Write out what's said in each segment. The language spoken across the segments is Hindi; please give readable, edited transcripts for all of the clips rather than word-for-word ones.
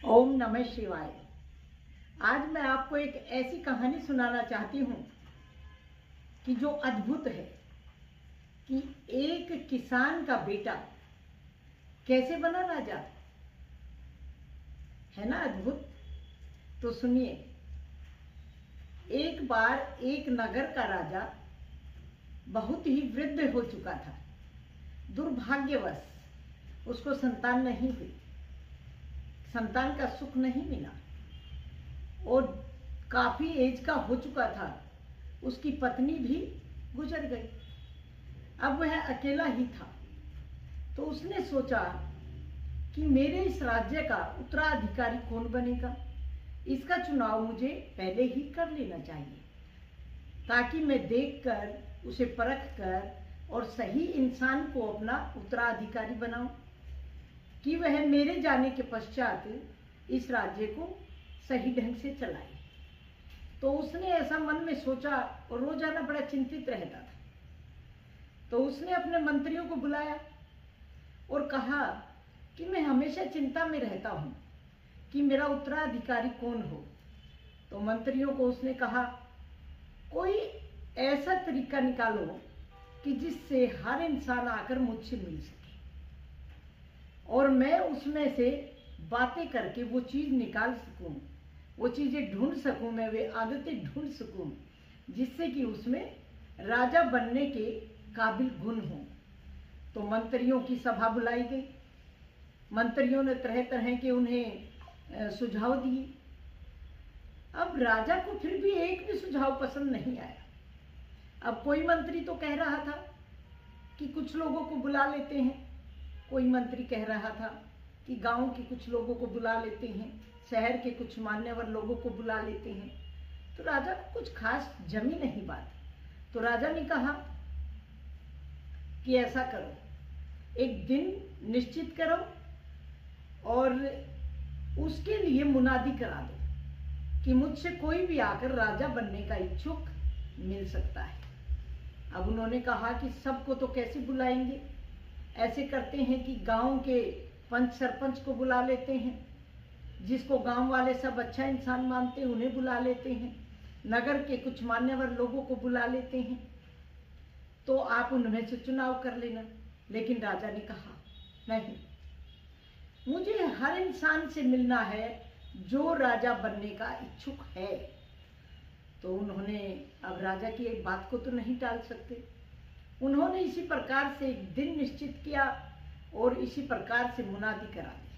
ओम नमः शिवाय। आज मैं आपको एक ऐसी कहानी सुनाना चाहती हूँ कि जो अद्भुत है कि एक किसान का बेटा कैसे बना राजा। है ना अद्भुत? तो सुनिए। एक बार एक नगर का राजा बहुत ही वृद्ध हो चुका था। दुर्भाग्यवश उसको संतान नहीं हुई, संतान का सुख नहीं मिला और काफी एज का हो चुका था। उसकी पत्नी भी गुजर गई। अब वह अकेला ही था। तो उसने सोचा कि मेरे इस राज्य का उत्तराधिकारी कौन बनेगा, इसका चुनाव मुझे पहले ही कर लेना चाहिए ताकि मैं देखकर उसे परख कर और सही इंसान को अपना उत्तराधिकारी बनाऊं कि वह मेरे जाने के पश्चात इस राज्य को सही ढंग से चलाए। तो उसने ऐसा मन में सोचा और रोजाना बड़ा चिंतित रहता था। तो उसने अपने मंत्रियों को बुलाया और कहा कि मैं हमेशा चिंता में रहता हूं कि मेरा उत्तराधिकारी कौन हो। तो मंत्रियों को उसने कहा, कोई ऐसा तरीका निकालो कि जिससे हर इंसान आकर मुझसे मिल सके और मैं उसमें से बातें करके वो चीज निकाल सकूं, वो चीजें ढूंढ सकूं, मैं वे आदतें ढूंढ सकूं जिससे कि उसमें राजा बनने के काबिल गुण हो। तो मंत्रियों की सभा बुलाई गई। मंत्रियों ने तरह तरह के उन्हें सुझाव दिए। अब राजा को फिर भी एक भी सुझाव पसंद नहीं आया। अब कोई मंत्री तो कह रहा था कि कुछ लोगों को बुला लेते हैं, कोई मंत्री कह रहा था कि गांव के कुछ लोगों को बुला लेते हैं, शहर के कुछ मान्यवर लोगों को बुला लेते हैं। तो राजा को कुछ खास जमी नहीं बात। तो राजा ने कहा कि ऐसा करो, एक दिन निश्चित करो और उसके लिए मुनादी करा दो कि मुझसे कोई भी आकर राजा बनने का इच्छुक मिल सकता है। अब उन्होंने कहा कि सबको तो कैसे बुलाएंगे, ऐसे करते हैं कि गांव के पंच सरपंच को बुला लेते हैं, जिसको गांव वाले सब अच्छा इंसान मानते हैं उन्हें बुला लेते हैं, नगर के कुछ मान्यवर लोगों को बुला लेते हैं, तो आप उनमें से चुनाव कर लेना। लेकिन राजा ने कहा नहीं, मुझे हर इंसान से मिलना है जो राजा बनने का इच्छुक है। तो उन्होंने अब राजा की एक बात को तो नहीं टाल सकते। उन्होंने इसी प्रकार से एक दिन निश्चित किया और इसी प्रकार से मुनादी करा दी।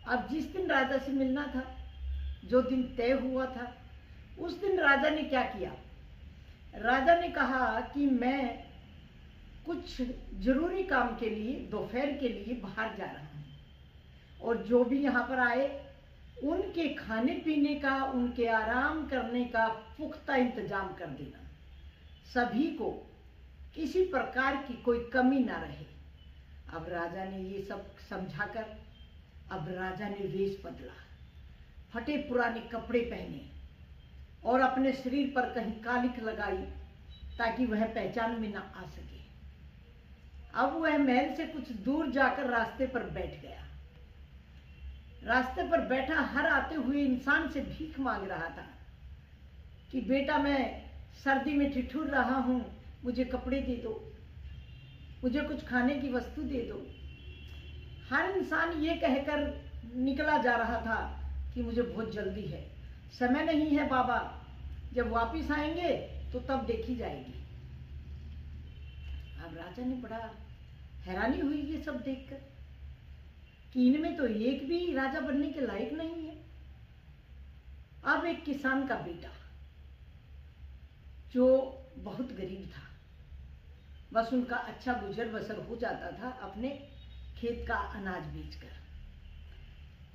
अब जिस दिन राजा से मिलना था, जो दिन तय हुआ था, उस दिन राजा ने क्या किया? राजा ने कहा कि मैं कुछ जरूरी काम के लिए दोपहर के लिए बाहर जा रहा हूं और जो भी यहाँ पर आए उनके खाने पीने का, उनके आराम करने का पुख्ता इंतजाम कर देना, सभी को किसी प्रकार की कोई कमी ना रहे। अब राजा ने ये सब समझाकर अब राजा ने वेश बदला, फटे पुराने कपड़े पहने और अपने शरीर पर कहीं कालिख लगाई ताकि वह पहचान में ना आ सके। अब वह महल से कुछ दूर जाकर रास्ते पर बैठ गया। रास्ते पर बैठा हर आते हुए इंसान से भीख मांग रहा था कि बेटा मैं सर्दी में ठिठुर रहा हूं, मुझे कपड़े दे दो, मुझे कुछ खाने की वस्तु दे दो। हर इंसान ये कहकर निकला जा रहा था कि मुझे बहुत जल्दी है, समय नहीं है बाबा, जब वापिस आएंगे तो तब देखी जाएगी। अब राजा ने बड़ा हैरानी हुई ये सब देखकर कि इनमें तो एक भी राजा बनने के लायक नहीं है। अब एक किसान का बेटा जो बहुत गरीब था, बस उनका अच्छा गुजर बसर हो जाता था अपने खेत का अनाज बेचकर।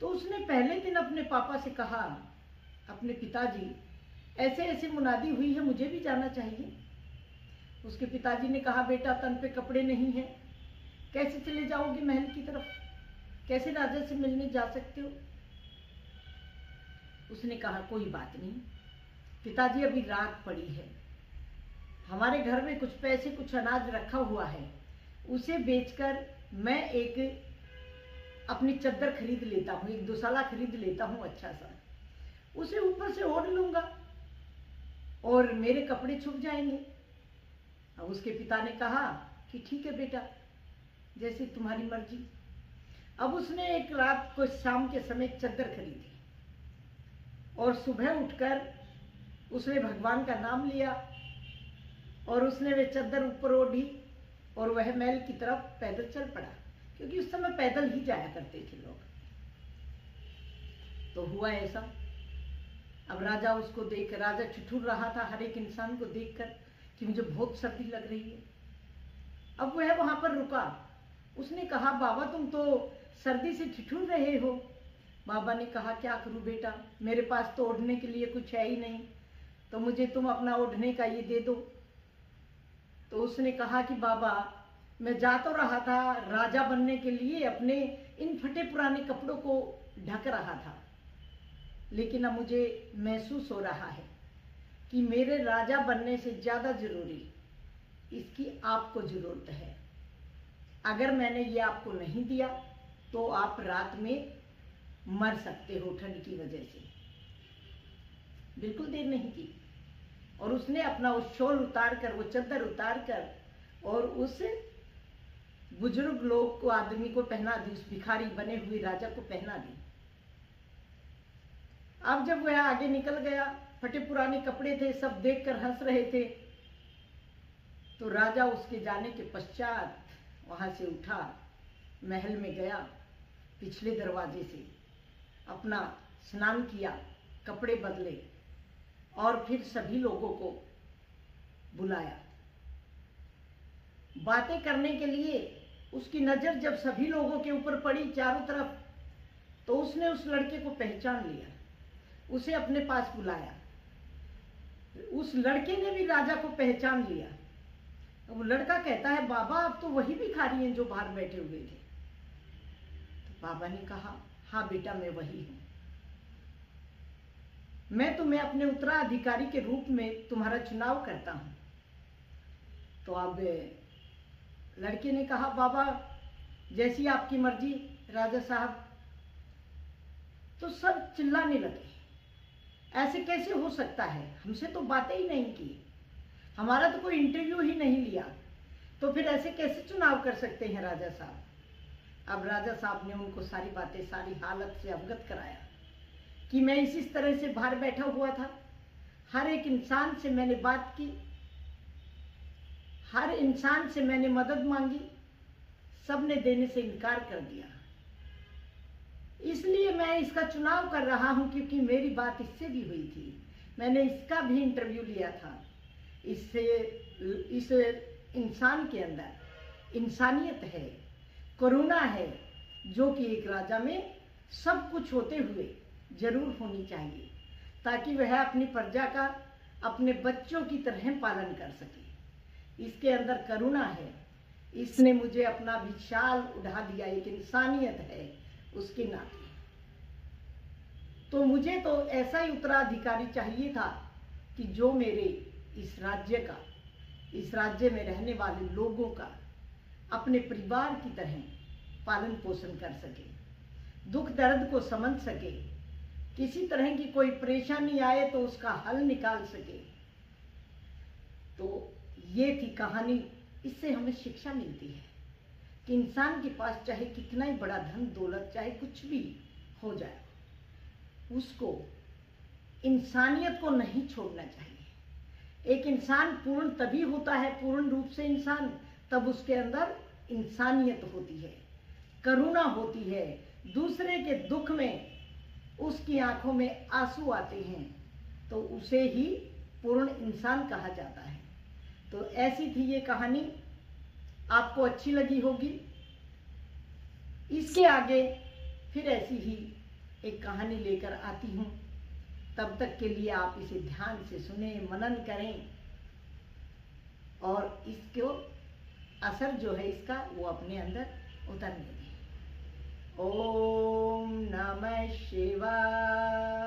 तो उसने पहले दिन अपने पापा से कहा, अपने पिताजी ऐसे ऐसे मुनादी हुई है, मुझे भी जाना चाहिए। उसके पिताजी ने कहा, बेटा तन पे कपड़े नहीं है, कैसे चले जाओगे महल की तरफ, कैसे राजा से मिलने जा सकते हो? उसने कहा कोई बात नहीं पिताजी, अभी रात पड़ी है, हमारे घर में कुछ पैसे कुछ अनाज रखा हुआ है, उसे बेचकर मैं एक अपनी चद्दर खरीद लेता हूँ, एक दुसाला खरीद लेता हूँ अच्छा सा, उसे ऊपर से ओढ़ लूंगा और मेरे कपड़े छुप जाएंगे। अब उसके पिता ने कहा कि ठीक है बेटा, जैसे तुम्हारी मर्जी। अब उसने एक रात को शाम के समय चद्दर खरीदी और सुबह उठकर उसने भगवान का नाम लिया और उसने वे चद्दर ऊपर ओढ़ी और वह महल की तरफ पैदल चल पड़ा, क्योंकि उस समय पैदल ही जाया करते थे लोग। तो हुआ ऐसा, अब राजा उसको देख, राजा ठिठुर रहा था हर एक इंसान को देखकर कि मुझे बहुत सर्दी लग रही है। अब वह वहां पर रुका, उसने कहा बाबा तुम तो सर्दी से ठिठुर रहे हो। बाबा ने कहा क्या करूं बेटा, मेरे पास तो ओढ़ने के लिए कुछ है ही नहीं, तो मुझे तुम अपना ओढ़ने का ये दे दो। तो उसने कहा कि बाबा मैं जा तो रहा था राजा बनने के लिए, अपने इन फटे पुराने कपड़ों को ढक रहा था, लेकिन अब मुझे महसूस हो रहा है कि मेरे राजा बनने से ज्यादा जरूरी इसकी आपको जरूरत है। अगर मैंने ये आपको नहीं दिया तो आप रात में मर सकते हो ठंड की वजह से। बिल्कुल देर नहीं की और उसने अपना वो शॉल उतार कर, वो चद्दर उतार कर और उस बुजुर्ग लोग को, आदमी को पहना दी, उस भिखारी बने हुए राजा को पहना दी। अब जब वह आगे निकल गया, फटे पुराने कपड़े थे, सब देखकर हंस रहे थे, तो राजा उसके जाने के पश्चात वहां से उठा, महल में गया, पिछले दरवाजे से अपना स्नान किया, कपड़े बदले और फिर सभी लोगों को बुलाया बातें करने के लिए। उसकी नजर जब सभी लोगों के ऊपर पड़ी चारों तरफ, तो उसने उस लड़के को पहचान लिया, उसे अपने पास बुलाया। उस लड़के ने भी राजा को पहचान लिया। वो लड़का कहता है बाबा अब तो वही भिखारी हैं जो बाहर बैठे हुए थे। तो बाबा ने कहा हाँ बेटा मैं वही हूं, मैं तुम्हें अपने उत्तराधिकारी के रूप में तुम्हारा चुनाव करता हूं। तो अब लड़के ने कहा बाबा जैसी आपकी मर्जी राजा साहब। तो सब चिल्लाने लगे, ऐसे कैसे हो सकता है, हमसे तो बातें ही नहीं की, हमारा तो कोई इंटरव्यू ही नहीं लिया, तो फिर ऐसे कैसे चुनाव कर सकते हैं राजा साहब। अब राजा साहब ने उनको सारी बातें, सारी हालत से अवगत कराया कि मैं इस तरह से बाहर बैठा हुआ था, हर एक इंसान से मैंने बात की, हर इंसान से मैंने मदद मांगी, सबने देने से इनकार कर दिया, इसलिए मैं इसका चुनाव कर रहा हूं क्योंकि मेरी बात इससे भी हुई थी, मैंने इसका भी इंटरव्यू लिया था। इससे इस इंसान के अंदर इंसानियत है, करुणा है, जो कि एक राजा में सब कुछ होते हुए जरूर होनी चाहिए, ताकि वह अपनी प्रजा का अपने बच्चों की तरह पालन कर सके। इसके अंदर करुणा है, इसने मुझे अपना विशाल उड़ा दिया, एक इंसानियत है उसके नाते। तो मुझे तो ऐसा ही उत्तराधिकारी चाहिए था कि जो मेरे इस राज्य का, इस राज्य में रहने वाले लोगों का अपने परिवार की तरह पालन पोषण कर सके, दुख दर्द को समझ सके, किसी तरह की कोई परेशानी आए तो उसका हल निकाल सके। तो ये थी कहानी। इससे हमें शिक्षा मिलती है कि इंसान के पास चाहे कितना ही बड़ा धन दौलत, चाहे कुछ भी हो जाए, उसको इंसानियत को नहीं छोड़ना चाहिए। एक इंसान पूर्ण तभी होता है, पूर्ण रूप से इंसान, तब उसके अंदर इंसानियत होती है, करुणा होती है, दूसरे के दुख में उसकी आंखों में आंसू आते हैं, तो उसे ही पूर्ण इंसान कहा जाता है। तो ऐसी थी ये कहानी, आपको अच्छी लगी होगी। इसके आगे फिर ऐसी ही एक कहानी लेकर आती हूँ, तब तक के लिए आप इसे ध्यान से सुने, मनन करें और इसको असर जो है इसका वो अपने अंदर उतरने दें। ओम नमः शिवाय।